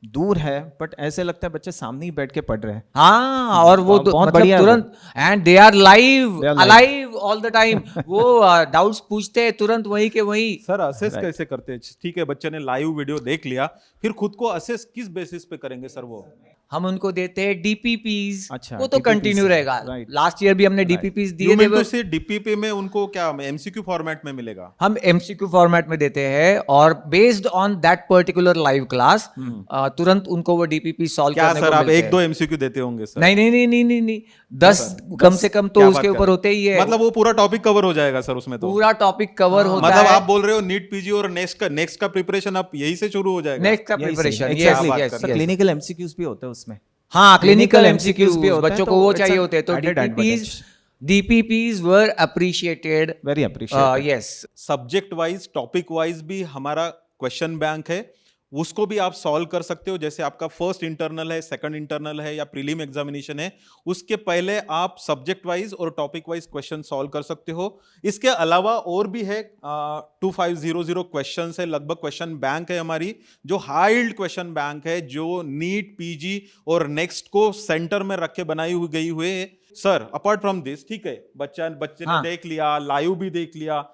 दूर है, बट ऐसे लगता है बच्चे सामने ही बैठ के पढ़ रहे हैं। हाँ, और वो बहुत मतलब बढ़िया है वो। तुरंत, and they are live, They are live. Alive all the time. वो डाउट्स पूछते हैं तुरंत वहीं के वहीं। सर असेस कैसे करते हैं? ठीक है, बच्चे ने लाइव वीडियो देख लिया, फिर खुद को असेस किस बेसिस पे करेंगे सर वो? हम उनको देते हैं डीपीपीज, अच्छा, वो तो DPPs, कंटिन्यू रहेगा। right. लास्ट ईयर भी हमने डीपीपीज दिए यू थे। मीन टू से डीपीपी में उनको क्या एमसीक्यू फॉर्मेट में मिलेगा? हम एमसीक्यू फॉर्मेट में देते हैं, और based on that particular live class तुरंत उनको वो डीपीपी सॉल्व क्या करने सर को आप मिलते एक हैं। दो एमसीक्यू देते होंगे सर? नहीं, 10 कम से कम तो क्या उसके बात ऊपर कर- होते ही है। मतलब वो पूरा टॉपिक कवर हो जाएगा सर उसमें तो? पूरा टॉपिक कवर होता मतलब है। आप बोल रहे हो नीट पीजी और नेक्स्ट का प्रिपरेशन आप यही से शुरू हो जाएगा? नेक्स्ट का यही से, प्रिपरेशन, exactly. बात यस कर यस रहे हैं। क्लिनिकल एमसीक्यूज भी होते हैं उसमें। हाँ, क्लिनिकल Clinical एमसीक्यूज MCQs भी होते हैं, बच्चों को तो वो it's चाहिए an होते हैं, तो added advantage. DPPs were appreciated, very appreciated. Yes. Subject wise, topic wise भी हमारा क्वेश्चन बैंक है, उसको भी आप सॉल्व कर सकते हो। जैसे आपका फर्स्ट इंटरनल है, सेकंड इंटरनल है, या प्रीलिम एग्जामिनेशन है, उसके पहले आप सब्जेक्ट वाइज और टॉपिक वाइज क्वेश्चन सॉल्व कर सकते हो। इसके अलावा और भी है 2500 क्वेश्चन है, लगभग क्वेश्चन बैंक है हमारी, जो हाइल्ड क्वेश्चन बैंक है, जो नीट, पीजी और नेक्स्ट को सेंटर में रख के बनाई हुई गई हुए है। सर अपार्ट फ्रॉम दिस, ठीक है, बच्चे ने हाँ। देख लिया, लाइव भी देख लिया,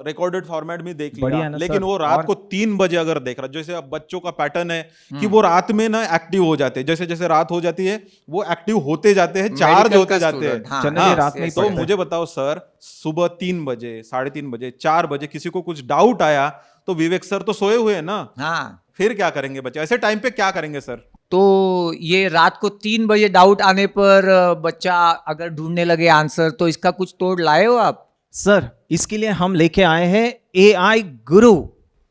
रिकॉर्डेड फॉर्मेट में देख बढ़िया लिया, है ना लेकिन सर। वो रात और- को 3 बजे अगर देख रहा, जैसे अब बच्चों का पैटर्न है कि वो रात में ना एक्टिव हो जाते हैं, जैसे जैसे रात हो जाती है वो एक्टिव होते जाते हैं, चार्ज Medical होते का जाते हैं। student, हाँ, जनरली yes, रात में ही yes, तो पढ़ते हैं। मुझे बताओ सर, सुबह 3 बजे, 3:30 बजे, 4 बजे किसी को कुछ डाउट आया तो विवेक सर तो सोए हुए हैं ना, हाँ, फिर क्या करेंगे बच्चे ऐसे टाइम पे, क्या करेंगे सर? तो ये रात को 3 बजे डाउट आने पर बच्चा अगर ढूंढने लगे आंसर, तो इसका कुछ तोड़ लाए हो आप? सर इसके लिए हम लेके आए हैं AI गुरु।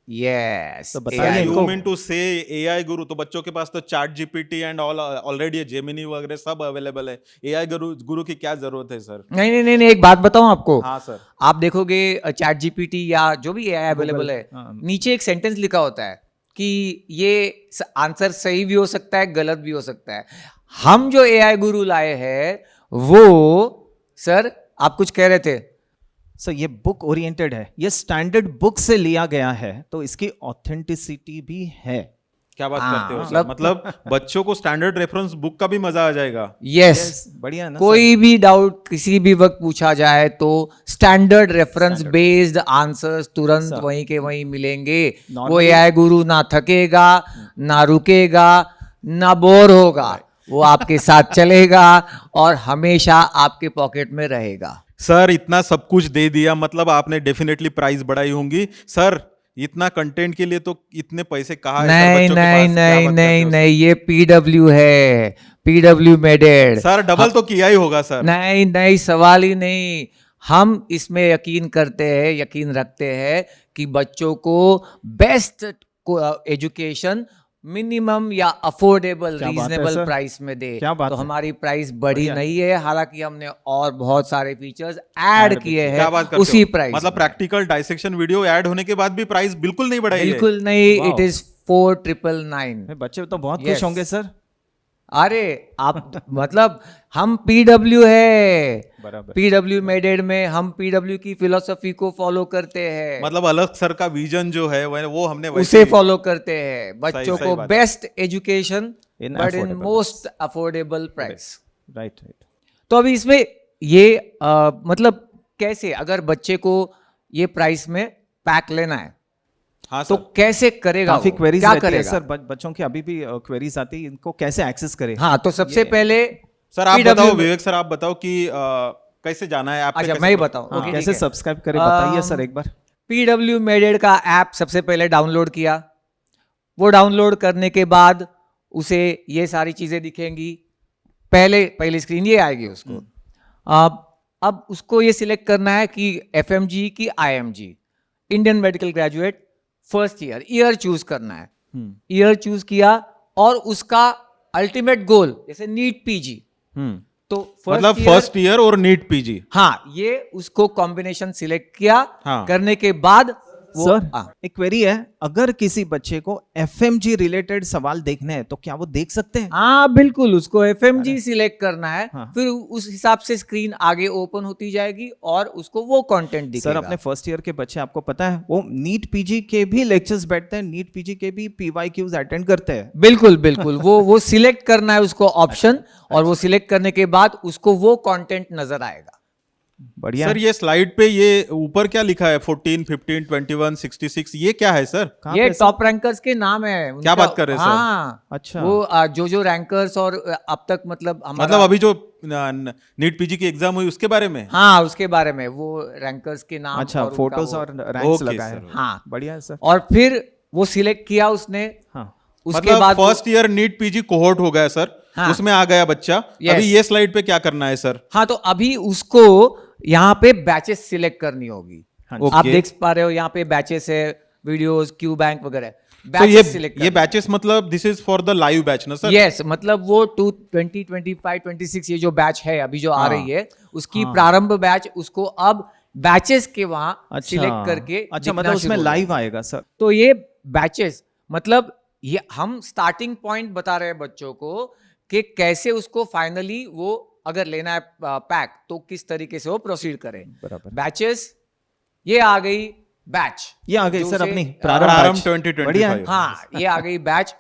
यस, तो बताइए यू इनको। मीन टू से AI गुरु? तो बच्चों के पास तो chat GPT and all already Gemini वगैरह सब अवेलेबल है, AI गुरु की क्या जरूरत है सर? नहीं नहीं नहीं नहीं, एक बात बताऊं आपको। हाँ सर। आप देखोगे चैट जीपीटी या जो भी एआई अवेलेबल है, हाँ। नीचे एक सेंटेंस लिखा होता है कि ये आंसर सही भी हो सकता है, गलत भी हो सकता है। हम जो एआई गुरु लाए हैं वो, सर आप कुछ कह रहे थे? सर ये बुक ओरिएंटेड है, ये स्टैंडर्ड बुक से लिया गया है, तो इसकी ऑथेंटिसिटी भी है। क्या बात हाँ, करते हो सर? मतलब बच्चों को स्टैंडर्ड रेफरेंस बुक का भी मजा आ जाएगा। यस, बढ़िया है ना कोई भी डाउट किसी भी वक्त पूछा जाए तो स्टैंडर्ड रेफरेंस बेस्ड आंसर्स तुरंत सर। वहीं के वहीं मिलेंगे। वो Normally- एआई गुरु ना थकेगा, ना रुकेगा, ना बोर होगा, वो आपके साथ चलेगा और हमेशा आपके पॉकेट में रहेगा। सर इतना सब कुछ दे दिया, मतलब आपने डेफिनेटली प्राइस बढ़ाई होंगी सर। इतना कंटेंट के लिए तो इतने पैसे कहाँ है सर नहीं बच्चों के नहीं पास? क्या नहीं बात नहीं करते हो नहीं, ये पीडब्ल्यू है, पीडब्ल्यू मेडेड। सर डबल तो किया ही होगा सर। नहीं नहीं, सवाल ही नहीं। हम इसमें यकीन करते हैं, यकीन रखते हैं कि बच्चों को बेस्ट एजुकेशन मिनिमम या अफोर्डेबल क्या बात है रीजनेबल सर? प्राइस में दे। क्या बात तो है? हमारी प्राइस बढ़ी बढ़िया। नहीं है, हालांकि हमने और बहुत सारे फीचर्स ऐड किए क्या बात हैं करते उसी हो? प्राइस मतलब प्रैक्टिकल डाइसेक्शन वीडियो ऐड होने के बाद भी प्राइस बिल्कुल नहीं बढ़ाई है? बिल्कुल नहीं, Wow. It is 4999। बच्चे तो बहुत Yes. खुश होंगे सर। अरे आप मतलब हम पीडब्ल्यू है, बराबर। पीडब्ल्यू मेडेड में हम पीडब्ल्यू की फिलोसफी को फॉलो करते हैं, मतलब अलग सर का विजन जो है वो हमने वैसे उसे ही- फॉलो करते हैं। बच्चों सही को बात। Best education In but in affordable most affordable price. Right right. तो अभी इसमें ये मतलब कैसे, अगर बच्चे को ये प्राइस में पैक लेना है हाँ तो सर। कैसे करेगा? काफी वो? क्वेरीज क्या रहती है करेगा? सर, बच्चों की अभी भी क्वेरीज आती है, इनको कैसे एक्सेस करें? हाँ, तो सबसे पहले सर आप PW बताओ, में- विवेक सर आप बताओ कि कैसे जाना है, आप अच्छा मैं ही बताऊं? हाँ, ओके, कैसे ठीक है। सब्सक्राइब करें बताइए सर एक बार। पीडब्ल्यू मेडेड का ऐप सबसे पहले डाउनलोड किया। वो डाउनलोड करने के बाद उसे ये सारी चीजें दिखेंगी। पहली स्क्रीन ये आएगी उसको। अब उसको ये सिलेक्ट करना है कि एफएमजी की IMG, Indian medical graduate first year choose करना है। ईयर चूज किया और उसका अल्टीमेट गोल जैसे नीट पीजी, तो मतलब फर्स्ट ईयर और नीट पीजी। हाँ, ये उसको कॉम्बिनेशन सिलेक्ट किया। हाँ। करने के बाद वो सर हाँ, एक क्वेरी है, अगर किसी बच्चे को एफएमजी रिलेटेड सवाल देखने हैं तो क्या वो देख सकते हैं? हाँ बिल्कुल, उसको एफएमजी सिलेक्ट करना है। हाँ। फिर उस हिसाब से स्क्रीन आगे ओपन होती जाएगी और उसको वो कंटेंट दिखेगा। सर अपने फर्स्ट ईयर के बच्चे आपको पता है वो नीट पीजी के भी लेक्चर्स बैठते हैं, नीट पीजी के भी पीवाईक्यूज अटेंड करते हैं। बिल्कुल बिल्कुल, वो सिलेक्ट करना है उसको ऑप्शन, और वो सिलेक्ट करने के बाद उसको वो कंटेंट नजर आएगा। बढ़िया। सर ये स्लाइड पे ये ऊपर क्या लिखा है, 14, 15, 21, 66, ये क्या है सर? कहाँ ये पे सर? टॉप रैंकर्स के नाम है उनका। बात कर रहे हैं सर? हाँ, अच्छा। वो जो रैंकर्स और अब तक मतलब मतलब अभी जो नीट पीजी की एग्जाम हुई उसके बारे में? हाँ, उसके बारे में वो रैंकर्स के नाम अच्छा, और उनका फोटोज वो- और रैंक्स ओके लगा है। सर। हाँ, बढ़िया है सर। और फिर वो सिलेक्ट किया उसने। हाँ उसके मतलब बाद first year NEET PG cohort हो गया सर। हाँ। उसमें आ गया बच्चा। Yes. अभी ये स्लाइड पे क्या करना है सर? हाँ, तो अभी उसको यहाँ पे बैचेस सिलेक्ट करनी होगी। हाँ जी। आप Okay. देख पा रहे हो यहाँ पे बैचेस है, वीडियोस, क्यू बैंक वगैरह। तो ये सिलेक्ट ये बैचेस मतलब this is for the live batch ना सर? यस, मतलब वो 20, 25, 26 ये जो बैच है अभी जो आ हाँ। रही है, उसकी प्रारंभ बैच उसको अब बैचेस के वहां अच्छा सिलेक्ट करके अच्छा, दिखना मतलब उसमें शुरू हो लाइव जाएगा। आएगा सर। तो ये बैचेस मतलब ये हम स्टार्टिंग पॉइंट बता रहे हैं बच्चों को कि कैसे उसको फाइनली वो अगर लेना है पैक तो किस तरीके से वो प्रोसीड करें। बराबर। बैचेस ये आ गई, बैच ये आ गई जो सर उसे- अपनी प्रारंभ बैच। 2025। बढ़िया है। हाँ, ये आ गई बैच।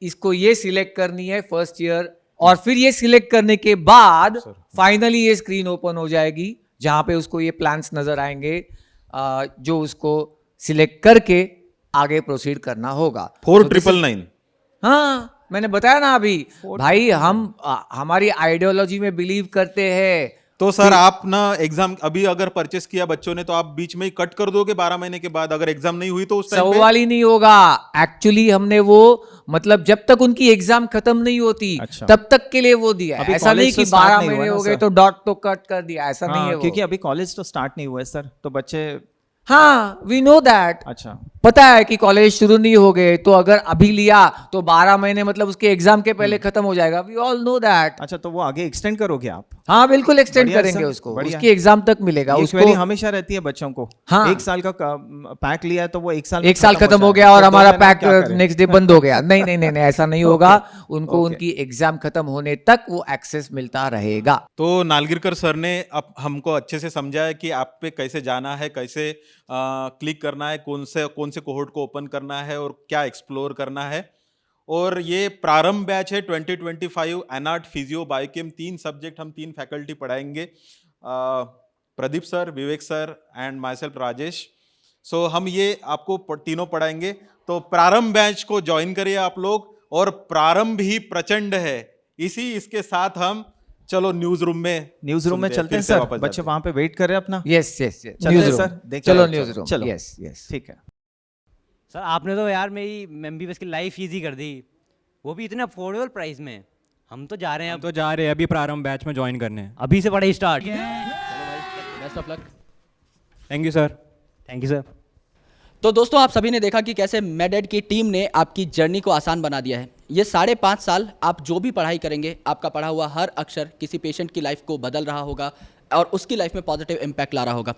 इसको ये सिलेक्ट करनी है फर्स्ट ईयर और फिर ये सिलेक्ट करने के बाद फाइनली ये स्क्रीन ओपन हो जाएगी जहां पे उसको ये प्लान्स नजर आएंगे जो उसको सिलेक्ट करके आगे प्रोसीड करना होगा। 4999। हाँ, मैंने बताया ना अभी भाई, हम हमारी आइडियोलॉजी में बिलीव करते हैं। तो सर आप ना एग्जाम अभी अगर परचेस किया बच्चों ने तो आप बीच में ही कट कर दोगे 12 महीने के बाद, अगर एग्जाम नहीं हुई तो उस टाइम पे? सवाल ही नहीं होगा। एक्चुअली हमने वो मतलब जब तक उनकी एग्जाम खत्म नहीं होती अच्छा। तब तक के लिए वो दिया है। अभी ऐसा नहीं college कि तो start 12 नहीं हुआ महीने ना हो गए सर। तो डॉट तो कट कर दिया, ऐसा नहीं है वो। क्योंकि अभी कॉलेज तो स्टार्ट नहीं हुआ है सर, तो बच्चे हाँ, वी नो दैट। अच्छा पता है कि कॉलेज शुरू नहीं हो गए, तो अगर अभी लिया तो 12 महीने मतलब उसके एग्जाम के पहले खत्म हो जाएगा। We all know that. अच्छा, तो वो आगे एक्सटेंड करोगे आप? हाँ बिल्कुल एक्सटेंड बढ़िया करेंगे सर, उसको, बढ़िया। उसकी एग्जाम तक मिलेगा ये उसको। क्वेरी हमेशा रहती है बच्चों को। हाँ। 1 साल का पैक लिया है तो वो 1 साल एक साल खत्म हो जाए। गया और तो 2 हमारा महीने में क्या पैक करें? नेक्स्ट डे बंद हो गया। नहीं नहीं नहीं नहीं, ऐसा नहीं होगा। उनको ओके। उनकी एग्जाम खत्म होने तक वो एक्सेस मिलता रहेगा। तो नालगिरकर सर ने अब हमको अच्छे से समझाया कि आप पे कैसे जाना है, कैसे क्लिक करना है, कौन से कोहोर्ट को ओपन करना है और क्या एक्सप्लोर करना है। और ये प्रारंभ बैच है 2025 एनआर्ट फिजियो बायोकेम 3 सब्जेक्ट हम 3 फैकल्टी पढ़ाएंगे, Pradeep sir, Vivek sir and myself Rajesh. So हम ये आपको तीनों पढ़ाएंगे। तो प्रारंभ बैच को ज्वाइन करिए आप लोग, और प्रारंभ ही प्रचंड है। इसके साथ हम चलो न्यूज रूम में में चलते फिर हैं से सर, वापस बच्चे जाते हैं। वहाँ पे वेट कर रहे हैं अपना। यस यस यस, चलते हैं सर, देखते चलो हैं। न्यूज रूम, चलो। Yes yes. ठीक है। सर आपने तो यार मेरी एमबीबीएस की लाइफ इजी कर दी, वो भी इतने अफोर्डेबल प्राइस में। हम तो जा रहे हैं हम तो जा रहे हैं अभी प्रारंभ बैच में ज्वाइन करने। अभी से पढ़ाई start. Best of luck. Thank you sir. Thank you sir. तो दोस्तों, आप सभी ने देखा कि कैसे मेडेड की टीम ने आपकी जर्नी को आसान बना दिया है। ये 5.5 साल आप जो भी पढ़ाई करेंगे, आपका पढ़ा हुआ हर अक्षर किसी पेशेंट की लाइफ को बदल रहा होगा और उसकी लाइफ में पॉजिटिव इम्पैक्ट ला रहा होगा।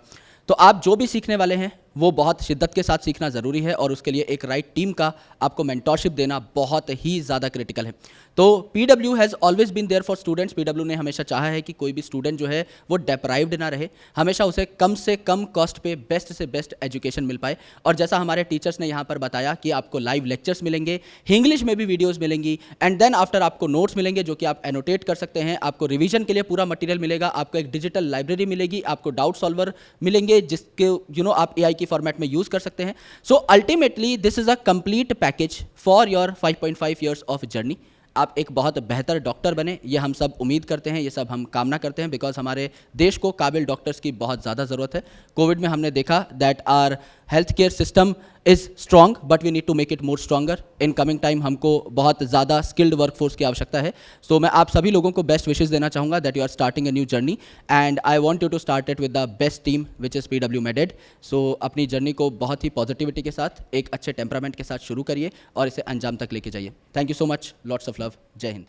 तो आप जो भी सीखने वाले हैं वो बहुत शिद्दत के साथ सीखना ज़रूरी है, और उसके लिए एक राइट टीम का आपको मेंटोरशिप देना बहुत ही ज़्यादा क्रिटिकल है। तो PW has always been there for students. PW ने हमेशा चाहा है कि कोई भी स्टूडेंट जो है वो डेप्राइव्ड ना रहे, हमेशा उसे कम से कम कॉस्ट पे बेस्ट से बेस्ट एजुकेशन मिल पाए। और जैसा हमारे टीचर्स ने यहाँ पर बताया कि आपको लाइव लेक्चर्स मिलेंगे, इंग्लिश में भी वीडियोज़ मिलेंगी, एंड देन आफ्टर आपको नोट्स मिलेंगे जो कि आप एनोटेट कर सकते हैं। आपको रिवीजन के लिए पूरा मटीरियल मिलेगा, आपको एक डिजिटल लाइब्रेरी मिलेगी, आपको डाउट सॉल्वर मिलेंगे जिसके आप AI की फॉर्मेट में यूज़ कर सकते हैं। So ultimately this is a complete package for your 5.5 years of journey. आप एक बहुत बेहतर डॉक्टर बने, ये हम सब उम्मीद करते हैं, ये सब हम कामना करते हैं, बिकॉज हमारे देश को काबिल डॉक्टर्स की बहुत ज़्यादा ज़रूरत है। कोविड में हमने देखा that our health care system is strong but we need to make it more stronger. In coming time हमको बहुत ज़्यादा स्किल्ड वर्कफोर्स की आवश्यकता है। सो मैं आप सभी लोगों को बेस्ट विशेज़ देना चाहूँगा that you are starting a new journey, and I want you to start it with the best team which is PW maded. So अपनी जर्नी को बहुत ही पॉजिटिविटी के साथ, एक अच्छे टेम्परामेंट के साथ शुरू करिए और इसे अंजाम तक लेके जाइए। Thank you so much, lots of love, जय हिंद।